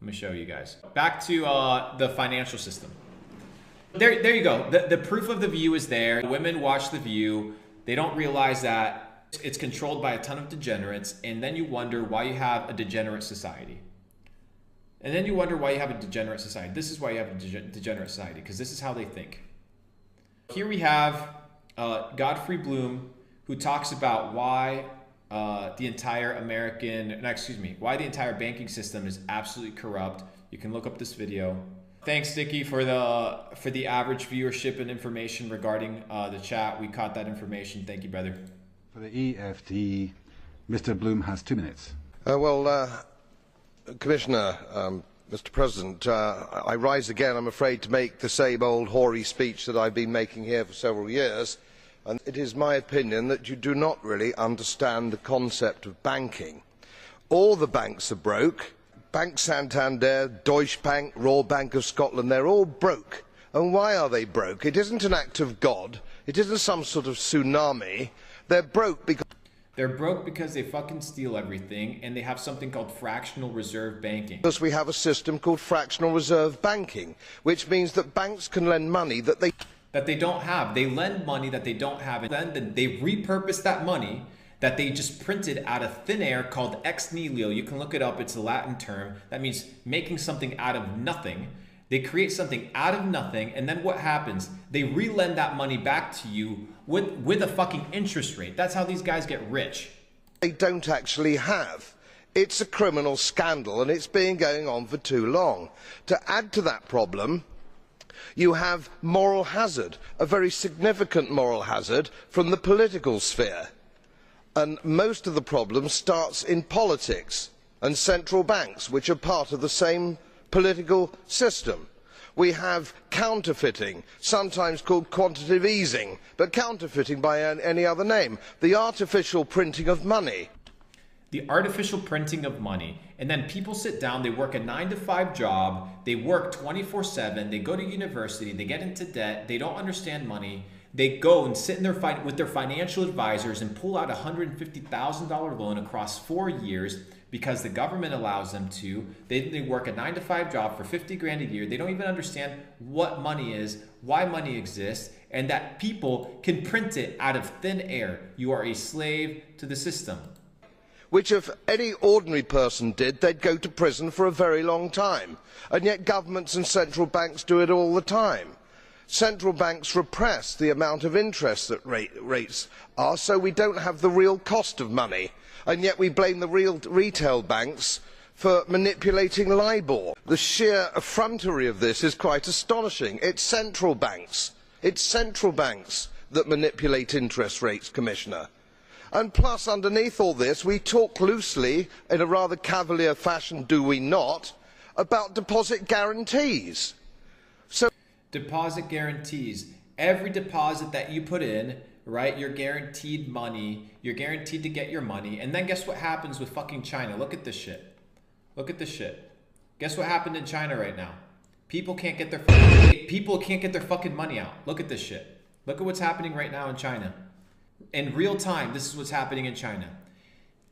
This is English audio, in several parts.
me show you guys. Back to the financial system. There you go. The proof of the view is there. Women watch the view. They don't realize that it's controlled by a ton of degenerates, and then you wonder why you have a degenerate society. And then you wonder why you have a degenerate society. This is why you have a degenerate society, because this is how they think. Here we have Godfrey Bloom, who talks about why the entire why the entire banking system is absolutely corrupt. You can look up this video. Thanks, Dicky, for the average viewership and information regarding the chat. We caught that information. Thank you, brother. For the EFT, Mr. Bloom has 2 minutes. Commissioner, Mr. President, I rise again, I'm afraid, to make the same old hoary speech that I've been making here for several years. And it is my opinion that you do not really understand the concept of banking. All the banks are broke. Bank Santander, Deutsche Bank, Royal Bank of Scotland, they're all broke. And why are they broke? It isn't an act of God. It isn't some sort of tsunami. They're broke because they fucking steal everything, and they have something called fractional reserve banking. Because we have a system called fractional reserve banking, which means that banks can lend money that they don't have. They lend money that they don't have, and then they repurpose that money that they just printed out of thin air called ex nihilo. You can look it up. It's a Latin term. That means making something out of nothing. They create something out of nothing, and then what happens? They re-lend that money back to you with a fucking interest rate. That's how these guys get rich. They don't actually have. It's a criminal scandal, and it's been going on for too long. To add to that problem, you have moral hazard, a very significant moral hazard from the political sphere. And most of the problem starts in politics and central banks, which are part of the same political system. We have counterfeiting, sometimes called quantitative easing, but counterfeiting by any other name. The artificial printing of money. The artificial printing of money. And then people sit down, they work a 9-to-5 job, they work 24/7, they go to university, they get into debt, they don't understand money. They go and sit in with their financial advisors and pull out a $150,000 loan across 4 years because the government allows them to. They work a 9-to-5 job for 50 grand a year. They don't even understand what money is, why money exists, and that people can print it out of thin air. You are a slave to the system. Which if any ordinary person did, they'd go to prison for a very long time. And yet governments and central banks do it all the time. Central banks repress the amount of interest that rates are, so we don't have the real cost of money. And yet we blame the real retail banks for manipulating LIBOR. The sheer effrontery of this is quite astonishing. It's central banks that manipulate interest rates, Commissioner. And plus, underneath all this, we talk loosely, in a rather cavalier fashion, do we not, about deposit guarantees. Deposit guarantees. Every deposit that you put in, right, you're guaranteed money. You're guaranteed to get your money. And then guess what happens with fucking China? Look at this shit. Look at this shit. Guess what happened in China right now? People can't get their fucking money out. Look at this shit. Look at what's happening right now in China. In real time, this is what's happening in China.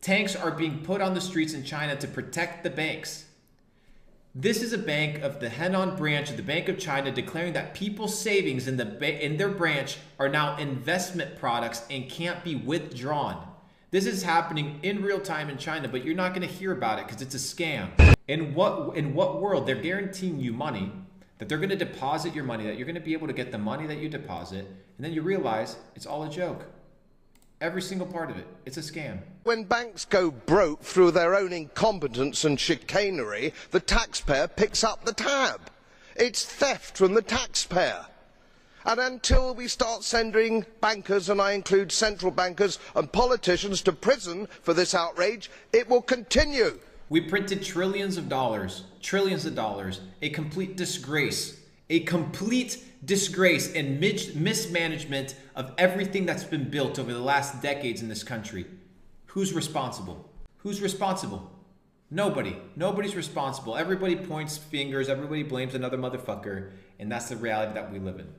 Tanks are being put on the streets in China to protect the banks. This is a bank of the Henan branch of the Bank of China declaring that people's savings in their branch are now investment products and can't be withdrawn. This is happening in real time in China, but you're not going to hear about it because it's a scam. In what world they're guaranteeing you money, that they're going to deposit your money, that you're going to be able to get the money that you deposit, and then you realize it's all a joke. Every single part of it. It's a scam. When banks go broke through their own incompetence and chicanery, the taxpayer picks up the tab. It's theft from the taxpayer. And until we start sending bankers, and I include central bankers and politicians, to prison for this outrage, it will continue. We printed trillions of dollars, a complete disgrace. A complete disgrace and mismanagement of everything that's been built over the last decades in this country. Who's responsible? Who's responsible? Nobody. Nobody's responsible. Everybody points fingers. Everybody blames another motherfucker. And that's the reality that we live in.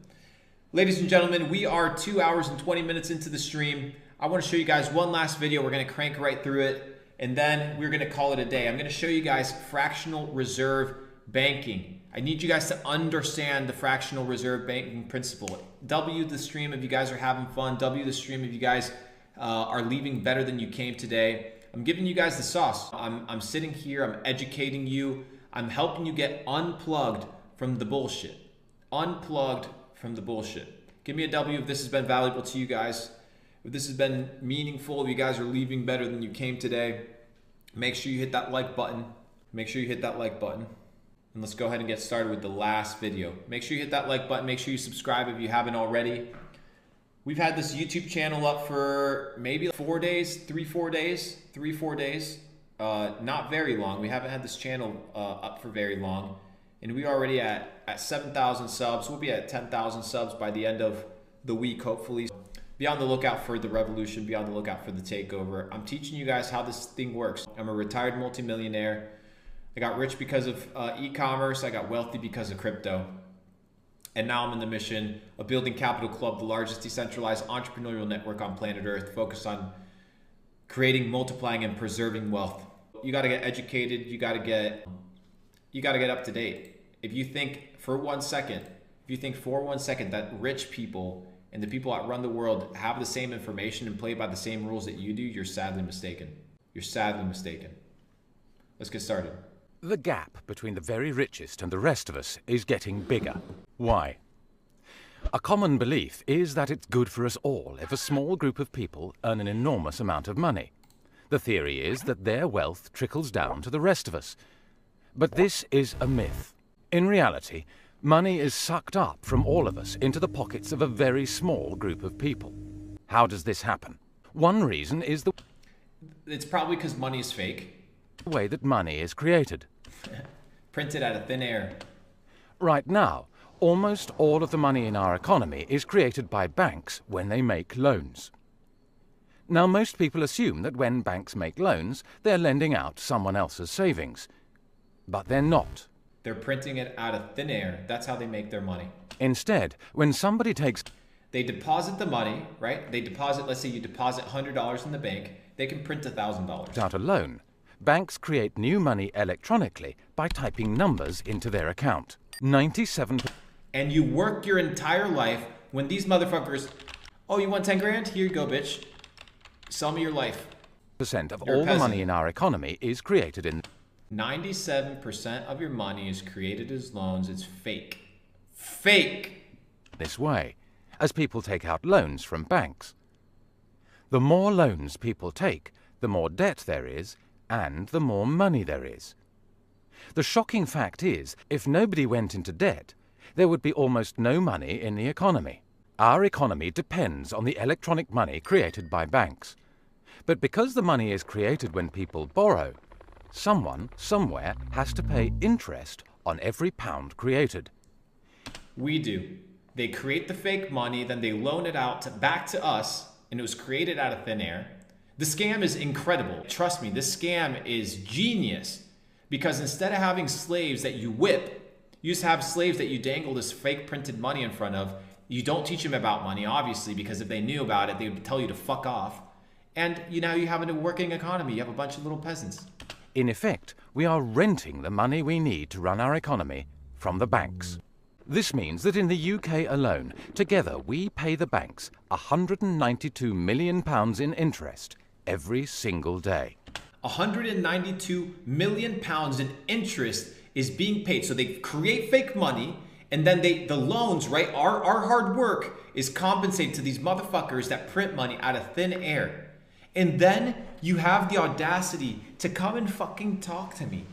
Ladies and gentlemen, we are 2 hours and 20 minutes into the stream. I want to show you guys one last video. We're going to crank right through it. and then we're gonna call it a day. I'm gonna show you guys fractional reserve banking. I need you guys to understand the fractional reserve banking principle. W the stream if you guys are having fun. W the stream if you guys are leaving better than you came today. I'm giving you guys the sauce. I'm sitting here, I'm educating you. I'm helping you get unplugged from the bullshit. Unplugged from the bullshit. Give me a W if this has been valuable to you guys. If this has been meaningful, if you guys are leaving better than you came today, make sure you hit that like button. Make sure you hit that like button. And let's go ahead and get started with the last video. Make sure you hit that like button. Make sure you subscribe if you haven't already. We've had this YouTube channel up for maybe 4 days, 3-4 days. Not very long. We haven't had this channel up for very long. And we're already at 7,000 subs. We'll be at 10,000 subs by the end of the week, hopefully. Be on the lookout for the revolution. Be on the lookout for the takeover. I'm teaching you guys how this thing works. I'm a retired multimillionaire. I got rich because of e-commerce. I got wealthy because of crypto. And now I'm in the mission of building Capital Club, the largest decentralized entrepreneurial network on planet Earth, focused on creating, multiplying, and preserving wealth. You got to get educated. You got to get up to date. If you think for one second that rich people and the people that run the world have the same information and play by the same rules that you do, you're sadly mistaken. You're sadly mistaken. Let's get started. The gap between the very richest and the rest of us is getting bigger. Why? A common belief is that it's good for us all if a small group of people earn an enormous amount of money. The theory is that their wealth trickles down to the rest of us. But this is a myth. In reality, money is sucked up from all of us into the pockets of a very small group of people. How does this happen? One reason is the It's probably because money is fake. way that money is created. Printed out of thin air. Right now, almost all of the money in our economy is created by banks when they make loans. Now, most people assume that when banks make loans, they're lending out someone else's savings. But they're not. They're printing it out of thin air. That's how they make their money. Instead, when somebody takes They deposit the money, right? They deposit, let's say you deposit $100 in the bank, they can print $1,000. out a loan, banks create new money electronically by typing numbers into their account. 97% And you work your entire life when these motherfuckers, oh, you want 10 grand? Here you go, bitch. Sell me your life. of You're a all the peasant. money in our economy is created in 97% of your money is created as loans. It's fake. Fake. this way, as people take out loans from banks. The more loans people take, the more debt there is, and the more money there is. The shocking fact is, if nobody went into debt, there would be almost no money in the economy. Our economy depends on the electronic money created by banks. But because the money is created when people borrow, someone, somewhere, has to pay interest on every pound created. We do. They create the fake money, then they loan it out back to us, and it was created out of thin air. The scam is incredible. Trust me, this scam is genius. Because instead of having slaves that you whip, you just have slaves that you dangle this fake printed money in front of. You don't teach them about money, obviously, because if they knew about it, they would tell you to fuck off. And you have a working economy. You have a bunch of little peasants. In effect, we are renting the money we need to run our economy from the banks. This means that in the UK alone, together we pay the banks £192 million in interest every single day. 192 million pounds in interest is being paid. So they create fake money, and then the loans, right? Our hard work is compensated to these motherfuckers that print money out of thin air. And then you have the audacity to come and fucking talk to me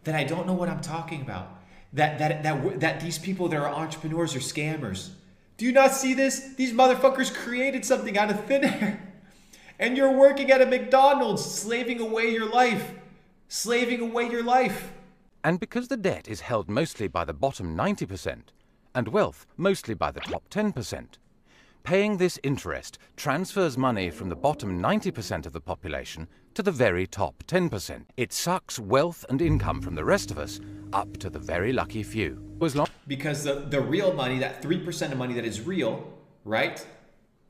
that I don't know what I'm talking about. That these people that are entrepreneurs are scammers. Do you not see this? These motherfuckers created something out of thin air. And you're working at a McDonald's, slaving away your life. Slaving away your life. And because the debt is held mostly by the bottom 90% and wealth mostly by the top 10%, paying this interest transfers money from the bottom 90% of the population to the very top 10%. It sucks wealth and income from the rest of us up to the very lucky few. Because the real money, that 3% of money that is real, right?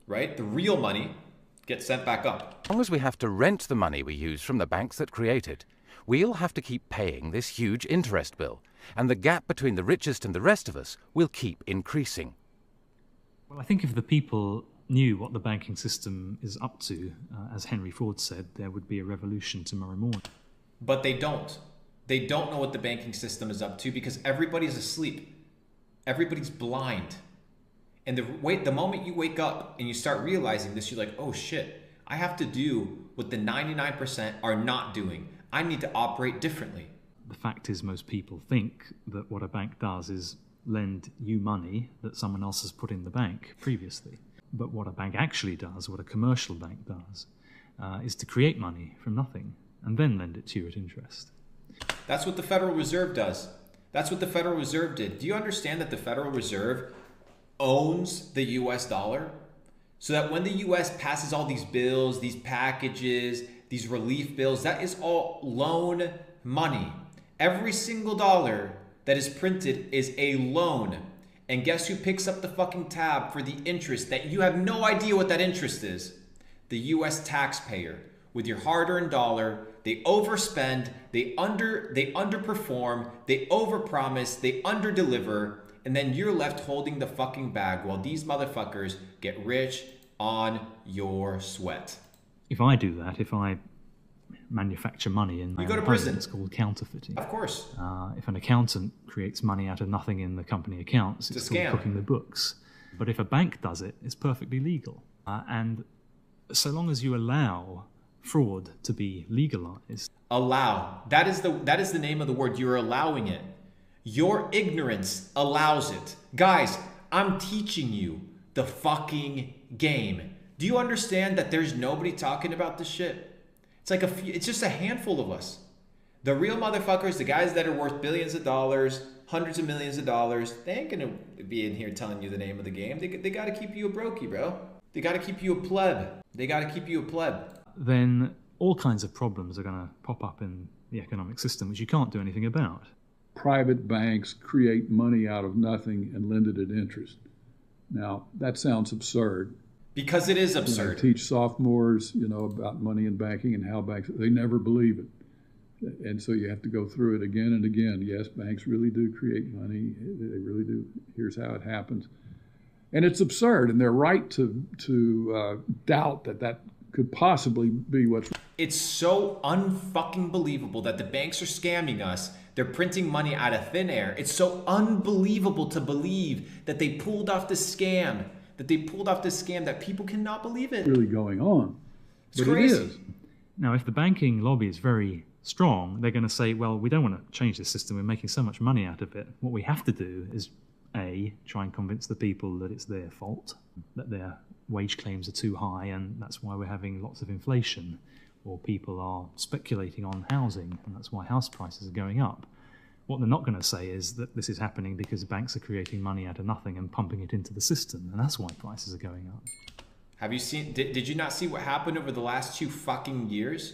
The real money get sent back up. As long as we have to rent the money we use from the banks that create it, we'll have to keep paying this huge interest bill, and the gap between the richest and the rest of us will keep increasing. Well, I think if the people knew what the banking system is up to, as Henry Ford said, there would be a revolution tomorrow morning. But they don't. They don't know what the banking system is up to because everybody's asleep. Everybody's blind. And the moment you wake up and you start realizing this, you're like, oh shit, I have to do what the 99% are not doing. I need to operate differently. The fact is, most people think that what a bank does is lend you money that someone else has put in the bank previously. But what a bank actually does, what a commercial bank does, is to create money from nothing and then lend it to you at interest. That's what the Federal Reserve does. That's what the Federal Reserve did. Do you understand that the Federal Reserve owns the US dollar? So that when the US passes all these bills, these packages, these relief bills, that is all loan money. Every single dollar that is printed is a loan. And guess who picks up the fucking tab for the interest that you have no idea what that interest is? The US taxpayer. With your hard-earned dollar, they overspend, they underperform, they overpromise, they underdeliver, and then you're left holding the fucking bag while these motherfuckers get rich on your sweat. If I do that, if I manufacture money in my You go to own prison. home, it's called counterfeiting. Of course. If an accountant creates money out of nothing in the company accounts, it's a scam. called cooking the books. But if a bank does it, it's perfectly legal. And so long as you allow fraud to be legalized. Allow. That is the name of the word. You're allowing it. Your ignorance allows it. Guys, I'm teaching you the fucking game. Do you understand that there's nobody talking about this shit? It's just a handful of us. The real motherfuckers, the guys that are worth billions of dollars, hundreds of millions of dollars, they ain't gonna be in here telling you the name of the game. They gotta keep you a brokey, bro. They gotta keep you a pleb. They gotta keep you a pleb. Then all kinds of problems are going to pop up in the economic system, which you can't do anything about. Private banks create money out of nothing and lend it at interest. Now, that sounds absurd. Because it is When I absurd. teach sophomores, about money and banking and how banks, they never believe it. And so you have to go through it again and again. Yes, banks really do create money. They really do. Here's how it happens. And it's absurd, and they're right to doubt that could possibly be what's. It's so unfucking believable that the banks are scamming us. They're printing money out of thin air. It's so unbelievable to believe that they pulled off this scam. That people cannot believe it. Really going on. It's But crazy. it is. Now, if the banking lobby is very strong, they're going to say, well, we don't want to change this system. We're making so much money out of it. What we have to do is, A, try and convince the people that it's their fault, that their wage claims are too high, and that's why we're having lots of inflation, or people are speculating on housing, and that's why house prices are going up. What they're not going to say is that this is happening because banks are creating money out of nothing and pumping it into the system, and that's why prices are going up. Have you seen, did you not see what happened over the last 2 fucking years?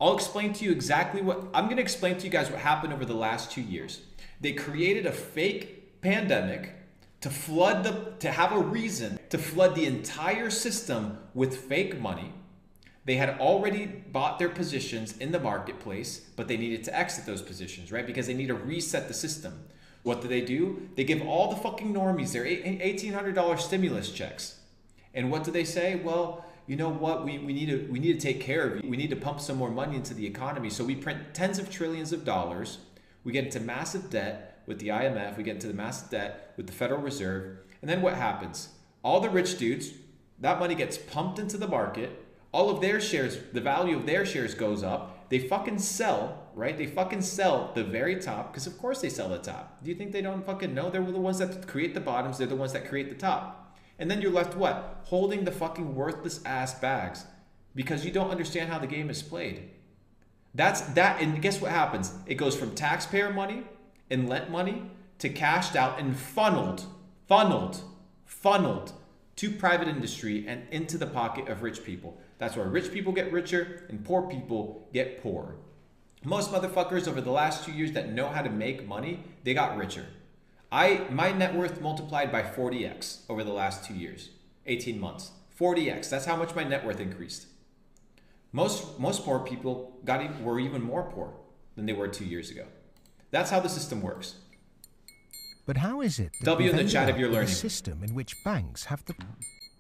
I'll explain to you I'm going to explain to you guys what happened over the last 2 years. They created a fake pandemic to have a reason to flood the entire system with fake money. They had already bought their positions in the marketplace, but they needed to exit those positions, right? Because they need to reset the system. What do? They give all the fucking normies their $1,800 stimulus checks. And what do they say? Well, you know what? We need to take care of you. We need to pump some more money into the economy. So we print tens of trillions of dollars. We get into massive debt with the IMF. We get into the massive debt with the Federal Reserve. And then what happens? All the rich dudes, that money gets pumped into the market. All of their shares, the value of their shares goes up. They fucking sell, right? They fucking sell the very top, because of course they sell the top. Do you think they don't fucking know? They're the ones that create the bottoms. They're the ones that create the top. And then you're left what? Holding the fucking worthless ass bags because you don't understand how the game is played. That's that. And guess what happens? It goes from taxpayer money and lent money to cashed out and funneled to private industry and into the pocket of rich people. That's where rich people get richer and poor people get poorer. Most motherfuckers over the last 2 years that know how to make money, they got richer. My net worth multiplied by 40x over the last 2 years, 18 months, 40x. That's how much my net worth increased. Most poor people were even more poor than they were 2 years ago. That's how the system works. But how is it that W in we've the chat ended if you're up with learning. a system in which banks have the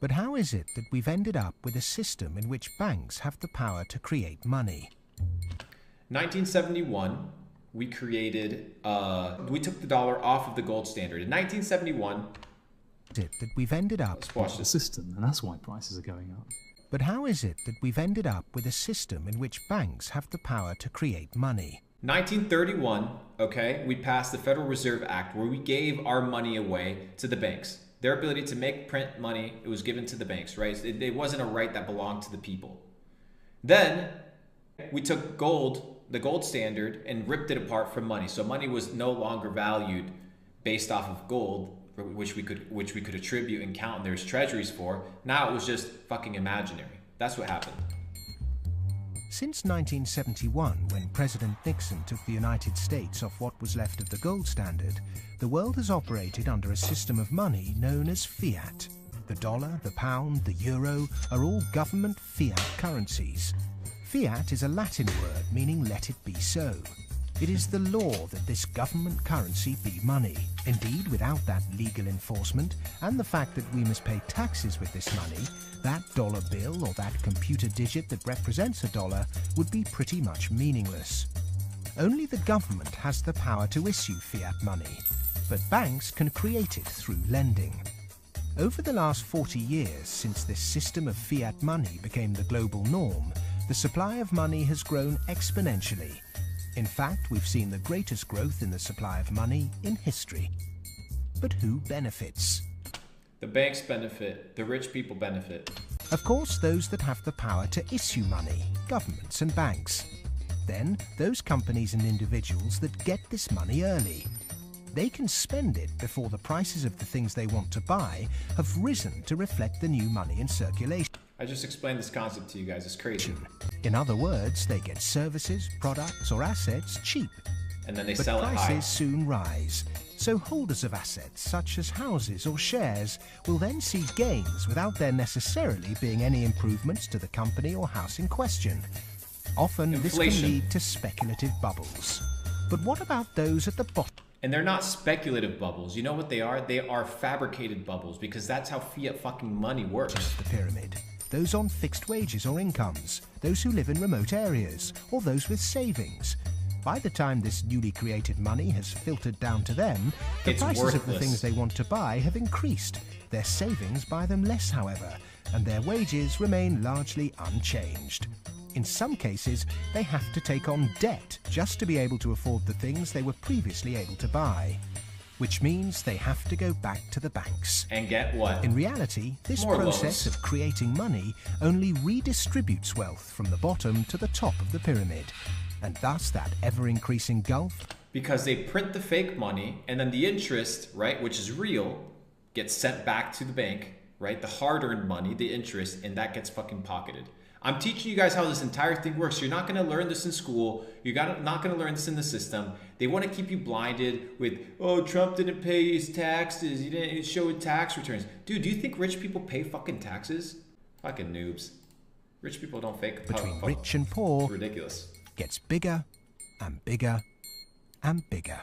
But how is it that we've ended up with a system in which banks have the power to create money? 1971, we created, we took the dollar off of the gold standard. In 1971, Is it that we've ended up let's watch The this. system, and that's why prices are going up. But how is it that we've ended up with a system in which banks have the power to create money? 1931, okay, we passed the Federal Reserve Act where we gave our money away to the banks. Their ability to make print money, it was given to the banks, right? It wasn't a right that belonged to the people. Then we took gold, the gold standard, and ripped it apart from money. So money was no longer valued based off of gold, which we could attribute and count, and there's treasuries for. Now it was just fucking imaginary. That's what happened. Since 1971, when President Nixon took the United States off what was left of the gold standard, the world has operated under a system of money known as fiat. The dollar, the pound, the euro are all government fiat currencies. Fiat is a Latin word meaning let it be so. It is the law that this government currency be money. Indeed, without that legal enforcement and the fact that we must pay taxes with this money, that dollar bill or that computer digit that represents a dollar would be pretty much meaningless. Only the government has the power to issue fiat money, but banks can create it through lending. Over the last 40 years, since this system of fiat money became the global norm, the supply of money has grown exponentially. In fact, we've seen the greatest growth in the supply of money in history. But who benefits? The banks benefit, the rich people benefit. Of course, those that have the power to issue money, governments and banks. Then, those companies and individuals that get this money early. They can spend it before the prices of the things they want to buy have risen to reflect the new money in circulation. I just explained this concept to you guys. It's crazy. In other words, they get services, products or assets cheap. And then they But sell it high. prices soon rise. So holders of assets such as houses or shares will then see gains without there necessarily being any improvements to the company or house in question. Often this can Inflation. lead to speculative bubbles. But what about those at the bottom And they're not speculative bubbles. You know what they are? They are fabricated bubbles because that's how fiat fucking money works. of the pyramid? Those on fixed wages or incomes, those who live in remote areas, or those with savings. By the time this newly created money has filtered down to them, the It's prices of the worthless. things they want to buy have increased. Their savings buy them less, however, and their wages remain largely unchanged. In some cases, they have to take on debt just to be able to afford the things they were previously able to buy, which means they have to go back to the banks. And get what? In reality, this More process loans. of creating money only redistributes wealth from the bottom to the top of the pyramid, and thus that ever-increasing gulf Because they print the fake money and then the interest, right, which is real, gets sent back to the bank, right? The hard-earned money, the interest, and that gets fucking pocketed. I'm teaching you guys how this entire thing works. You're not going to learn this in school. You're not going to learn this in the system. They want to keep you blinded with, oh, Trump didn't pay his taxes. He didn't show his tax returns. Dude, do you think rich people pay fucking taxes? Fucking noobs. Rich people don't fake. between fuck- rich and poor It's ridiculous. gets bigger and bigger and bigger.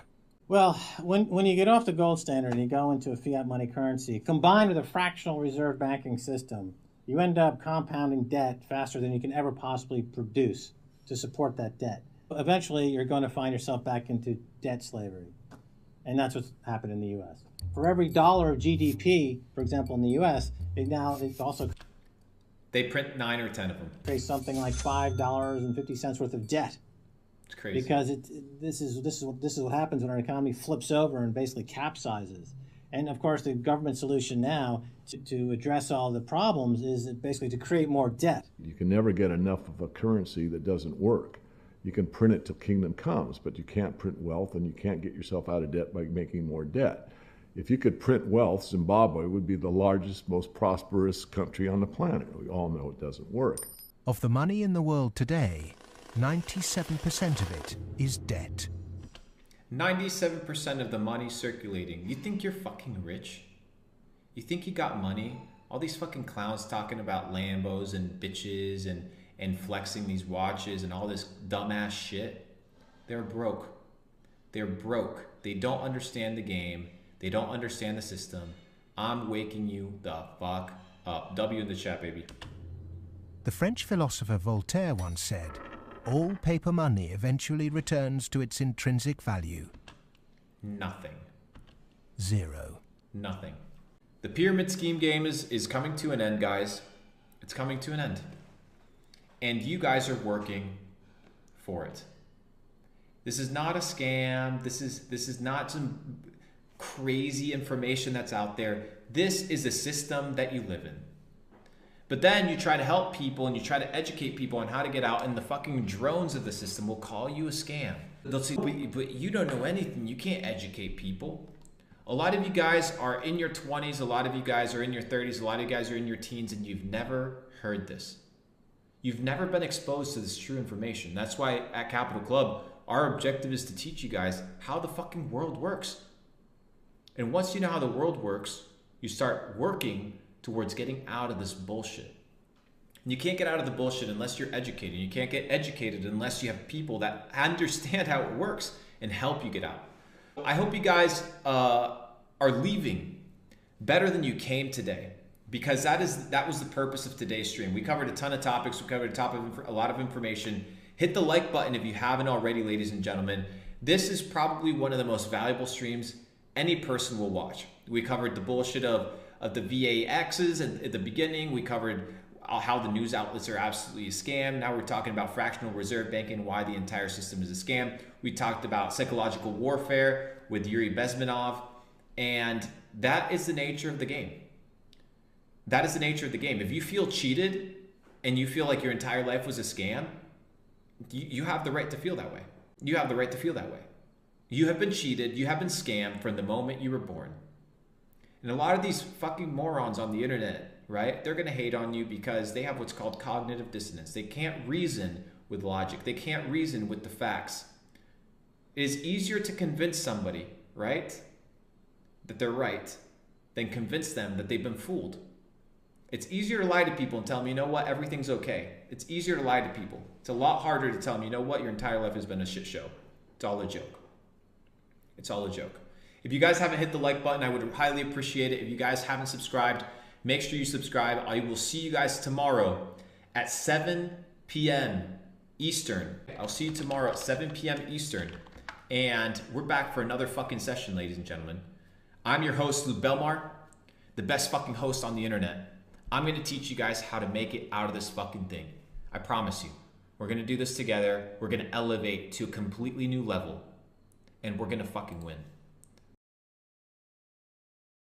Well, when you get off the gold standard and you go into a fiat money currency, combined with a fractional reserve banking system, you end up compounding debt faster than you can ever possibly produce to support that debt. Eventually, you're going to find yourself back into debt slavery. And that's what's happened in the U.S. For every dollar of GDP, for example, in the U.S., it also They print 9 or 10 of them. creates something like $5.50 worth of debt. It's crazy. Because this is what happens when our economy flips over and basically capsizes. And of course, the government solution now to address all the problems is basically to create more debt. You can never get enough of a currency that doesn't work. You can print it till kingdom comes, but you can't print wealth, and you can't get yourself out of debt by making more debt. If you could print wealth, Zimbabwe would be the largest, most prosperous country on the planet. We all know it doesn't work. Of the money in the world today, 97% of it is debt. 97% of the money circulating. You think you're fucking rich? You think you got money? All these fucking clowns talking about Lambos and bitches and flexing these watches and all this dumbass shit. They're broke. They're broke. They don't understand the game. They don't understand the system. I'm waking you the fuck up. W in the chat, baby. The French philosopher Voltaire once said, "All paper money eventually returns to its intrinsic value." Nothing. Zero. Nothing. The pyramid scheme game is coming to an end, guys. It's coming to an end. And you guys are working for it. This is not a scam. This is not some crazy information that's out there. This is a system that you live in. But then you try to help people and you try to educate people on how to get out, and the fucking drones of the system will call you a scam. They'll say, but you don't know anything. You can't educate people. A lot of you guys are in your 20s. A lot of you guys are in your 30s. A lot of you guys are in your teens, and you've never heard this. You've never been exposed to this true information. That's why at Capital Club, our objective is to teach you guys how the fucking world works. And once you know how the world works, you start working towards getting out of this bullshit. And you can't get out of the bullshit unless you're educated. You can't get educated unless you have people that understand how it works and help you get out. I hope you guys are leaving better than you came today, because that was the purpose of today's stream. We covered a ton of topics. We covered a lot of information. Hit the like button if you haven't already, ladies and gentlemen. This is probably one of the most valuable streams any person will watch. We covered the bullshit of the VAXs at the beginning. We covered how the news outlets are absolutely a scam. Now we're talking about fractional reserve banking and why the entire system is a scam. We talked about psychological warfare with Yuri Bezmenov, and that is the nature of the game. That is the nature of the game. If you feel cheated and you feel like your entire life was a scam, you have the right to feel that way. You have the right to feel that way. You have been cheated. You have been scammed from the moment you were born. And a lot of these fucking morons on the internet, right? They're going to hate on you because they have what's called cognitive dissonance. They can't reason with logic. They can't reason with the facts. It is easier to convince somebody, right, that they're right than convince them that they've been fooled. It's easier to lie to people and tell them, you know what, everything's okay. It's easier to lie to people. It's a lot harder to tell them, you know what, your entire life has been a shit show. It's all a joke. It's all a joke. If you guys haven't hit the like button, I would highly appreciate it. If you guys haven't subscribed, make sure you subscribe. I will see you guys tomorrow at 7 p.m. Eastern. I'll see you tomorrow at 7 p.m. Eastern. And we're back for another fucking session, ladies and gentlemen. I'm your host, Lou Belmar, the best fucking host on the internet. I'm going to teach you guys how to make it out of this fucking thing. I promise you. We're going to do this together. We're going to elevate to a completely new level. And we're going to fucking win.